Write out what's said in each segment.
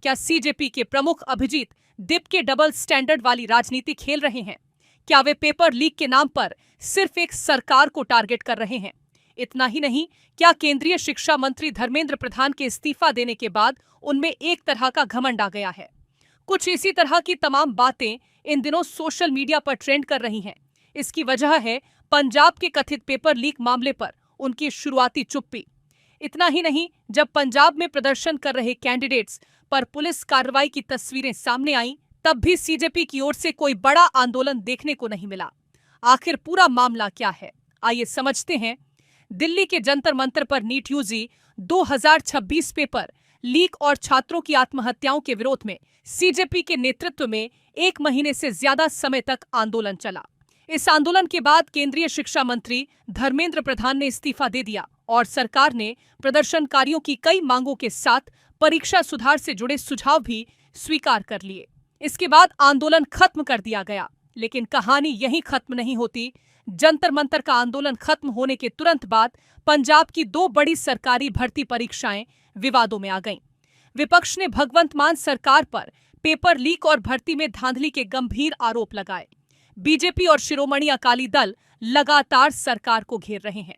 क्या सीजेपी के प्रमुख अभिजीत दिप के डबल स्टैंडर्ड वाली राजनीति खेल रहे हैं? क्या वे पेपर लीक के नाम पर सिर्फ एक सरकार को टारगेट कर रहे हैं? इतना ही नहीं, क्या केंद्रीय शिक्षा मंत्री धर्मेंद्र प्रधान के इस्तीफा देने के बाद उनमें एक तरह का घमंड आ गया है? कुछ इसी तरह की तमाम बातें इन दिनों सोशल मीडिया पर ट्रेंड कर रही हैं। इसकी वजह है पंजाब के कथित पेपर लीक मामले पर उनकी शुरुआती चुप्पी। इतना ही नहीं, जब पंजाब में प्रदर्शन कर रहे कैंडिडेट्स पर पुलिस कार्रवाई की तस्वीरें सामने आईं, तब भी सीजेपी की ओर से कोई बड़ा आंदोलन देखने को नहीं मिला। आखिर पूरा मामला क्या है, आइए समझते हैं। दिल्ली के जंतर मंतर पर नीट यूजी 2026 पेपर लीक और छात्रों की आत्महत्याओं के विरोध में सीजेपी के नेतृत्व में 1 महीने से ज्यादा समय तक आंदोलन चला। इस आंदोलन के बाद केंद्रीय शिक्षा मंत्री धर्मेंद्र प्रधान ने इस्तीफा दे दिया और सरकार ने प्रदर्शनकारियों की कई मांगों के साथ परीक्षा सुधार से जुड़े सुझाव भी स्वीकार कर लिए। इसके बाद आंदोलन खत्म कर दिया गया, लेकिन कहानी यहीं खत्म नहीं होती। जंतर मंतर का आंदोलन खत्म होने के तुरंत बाद पंजाब की 2 बड़ी सरकारी भर्ती परीक्षाएं विवादों में आ गईं। विपक्ष ने भगवंत मान सरकार पर पेपर लीक और भर्ती में धांधली के गंभीर आरोप लगाए। बीजेपी और शिरोमणि अकाली दल लगातार सरकार को घेर रहे हैं।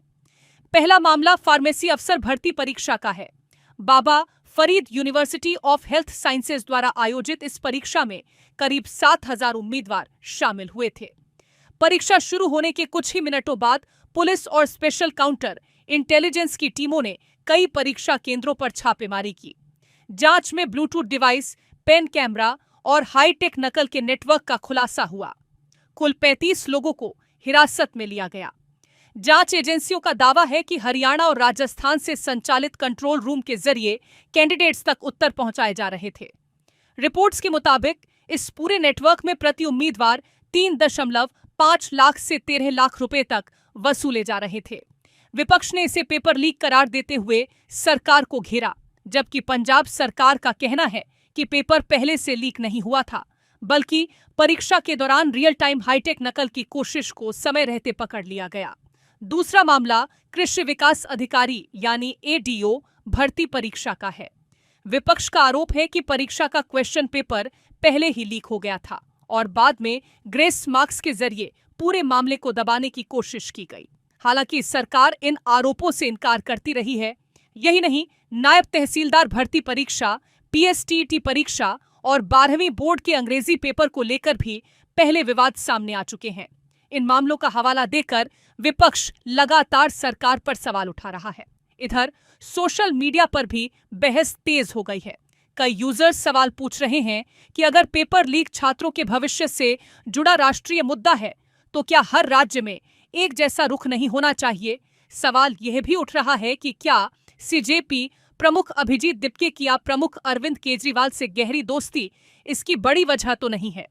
पहला मामला फार्मेसी अफसर भर्ती परीक्षा का है। Baba Farid university of health sciences द्वारा आयोजित इस परीक्षा में करीब 7,000 उम्मीदवार शामिल हुए थे। परीक्षा शुरू होने के कुछ ही मिनटों बाद पुलिस और स्पेशल काउंटर इंटेलिजेंस की टीमों ने कई परीक्षा केंद्रों पर छापेमारी की। जांच में ब्लूटूथ डिवाइस, पेन कैमरा और हाईटेक नकल के नेटवर्क का खुलासा हुआ। कुल 35 लोगों को हिरासत में लिया गया। जांच एजेंसियों का दावा है कि हरियाणा और राजस्थान से संचालित कंट्रोल रूम के जरिए कैंडिडेट्स तक उत्तर पहुंचाए जा रहे थे। रिपोर्ट्स के मुताबिक इस पूरे नेटवर्क में प्रति उम्मीदवार 3.5 लाख से 13 लाख रुपए तक वसूले जा रहे थे। विपक्ष ने इसे पेपर लीक करार देते हुए सरकार को घेरा, जबकि पंजाब सरकार का कहना है कि पेपर पहले से लीक नहीं हुआ था, बल्कि परीक्षा के दौरान रियल टाइम हाईटेक नकल की कोशिश को समय रहते पकड़ लिया गया। दूसरा मामला कृषि विकास अधिकारी यानी एडीओ भर्ती परीक्षा का है। विपक्ष का आरोप है कि परीक्षा का क्वेश्चन पेपर पहले ही लीक हो गया था और बाद में ग्रेस मार्क्स के जरिए पूरे मामले को दबाने की कोशिश की गई। हालांकि सरकार इन आरोपों से इनकार करती रही है। यही नहीं, नायब तहसीलदार भर्ती परीक्षा, पीएसटीईटी परीक्षा और 12वीं बोर्ड के अंग्रेजी पेपर को लेकर भी पहले विवाद सामने आ चुके हैं। इन मामलों का हवाला देकर विपक्ष लगातार सरकार पर सवाल उठा रहा है। इधर सोशल मीडिया पर भी बहस तेज हो गई है। कई यूजर्स सवाल पूछ रहे हैं कि अगर पेपर लीक छात्रों के भविष्य से जुड़ा राष्ट्रीय मुद्दा है, तो क्या हर राज्य में एक जैसा रुख नहीं होना चाहिए? सवाल यह भी उठ रहा है कि क्या सीजेपी प्रमुख अभिजीत दिपके की प्रमुख अरविंद केजरीवाल से गहरी दोस्ती इसकी बड़ी वजह तो नहीं है?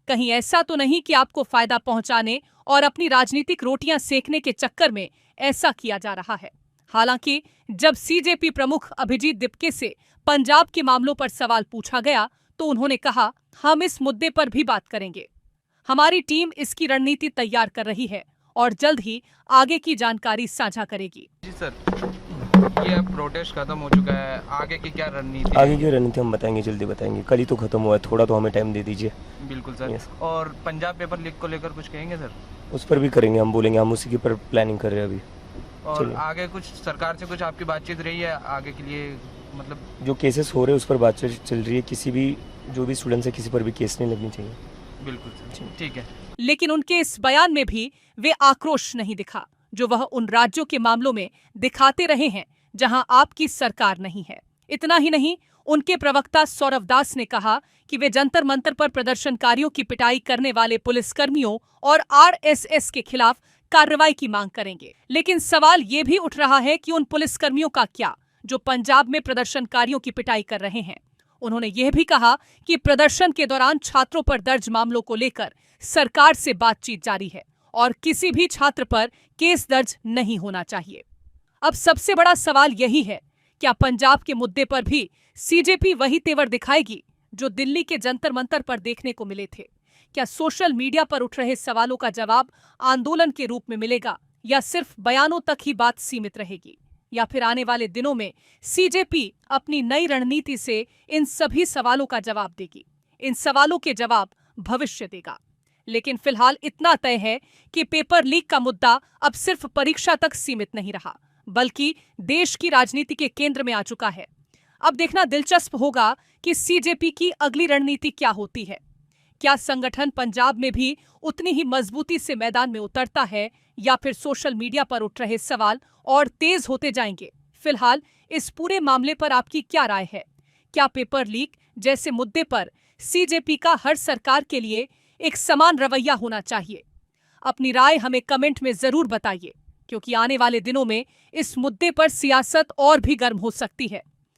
कहीं ऐसा तो नहीं कि आपको फायदा पहुंचाने और अपनी राजनीतिक रोटियां सेकने के चक्कर में ऐसा किया जा रहा है? हालांकि जब सीजेपी प्रमुख अभिजीत दिपके से पंजाब के मामलों पर सवाल पूछा गया, तो उन्होंने कहा, हम इस मुद्दे पर भी बात करेंगे। हमारी टीम इसकी रणनीति तैयार कर रही है और जल्द ही आगे की जानकारी साझा करेगी। जी सर, ये प्रोटेस्ट खत्म हो चुका है, आगे की क्या रणनीति? आगे की रणनीति हम बताएंगे, जल्दी बताएंगे। कल ही तो खत्म हुआ है, थोड़ा तो हमें टाइम दे दीजिए। बिल्कुल सर। और पंजाब पेपर लीक को लेकर कुछ कहेंगे सर? उस पर भी करेंगे, हम बोलेंगे, हम उसी के पर प्लानिंग कर रहे हैं अभी। और आगे कुछ सरकार से कुछ आपकी बातचीत रही है आगे के लिए? मतलब जो केसेस हो रहे हैं उस पर बातचीत चल रही है। किसी भी जो भी स्टूडेंट है, किसी पर भी केस नहीं लगनी चाहिए। बिल्कुल सर, ठीक है। लेकिन उनके इस बयान में भी वे आक्रोश नहीं दिखा जो वह उन राज्यों के मामलों में दिखाते रहे हैं जहां आपकी सरकार नहीं है। इतना ही नहीं, उनके प्रवक्ता सौरव दास ने कहा कि वे जंतर मंतर पर प्रदर्शनकारियों की पिटाई करने वाले पुलिसकर्मियों और आरएसएस के खिलाफ कार्रवाई की मांग करेंगे। लेकिन सवाल ये भी उठ रहा है कि उन पुलिसकर्मियों का क्या जो पंजाब में प्रदर्शनकारियों की पिटाई कर रहे हैं। उन्होंने यह भी कहा कि प्रदर्शन के दौरान छात्रों पर दर्ज मामलों को लेकर सरकार से बातचीत जारी है और किसी भी छात्र पर केस दर्ज नहीं होना चाहिए। अब सबसे बड़ा सवाल यही है, क्या पंजाब के मुद्दे पर भी सीजेपी वही तेवर दिखाएगी जो दिल्ली के जंतर मंतर पर देखने को मिले थे? क्या सोशल मीडिया पर उठ रहे सवालों का जवाब आंदोलन के रूप में मिलेगा या सिर्फ बयानों तक ही बात सीमित रहेगी? या फिर आने वाले दिनों में सीजेपी अपनी नई रणनीति से इन सभी सवालों का जवाब देगी? इन सवालों के जवाब भविष्य देगा। लेकिन फिलहाल इतना तय है कि पेपर लीक का मुद्दा अब सिर्फ परीक्षा तक सीमित नहीं रहा, बल्कि देश की राजनीति के केंद्र में आ चुका है। अब देखना दिलचस्प होगा कि सीजेपी की अगली रणनीति क्या होती है। क्या संगठन पंजाब में भी उतनी ही मजबूती से मैदान में उतरता है, या फिर सोशल मीडिया पर उठ रहे सवाल और तेज होते जाएंगे? फिलहाल इस पूरे मामले पर आपकी क्या राय है? क्या पेपर लीक जैसे मुद्दे पर सीजेपी का हर सरकार के लिए एक समान रवैया होना चाहिए? अपनी राय हमें कमेंट में जरूर बताइए, क्योंकि आने वाले दिनों में इस मुद्दे पर सियासत और भी गर्म हो सकती है।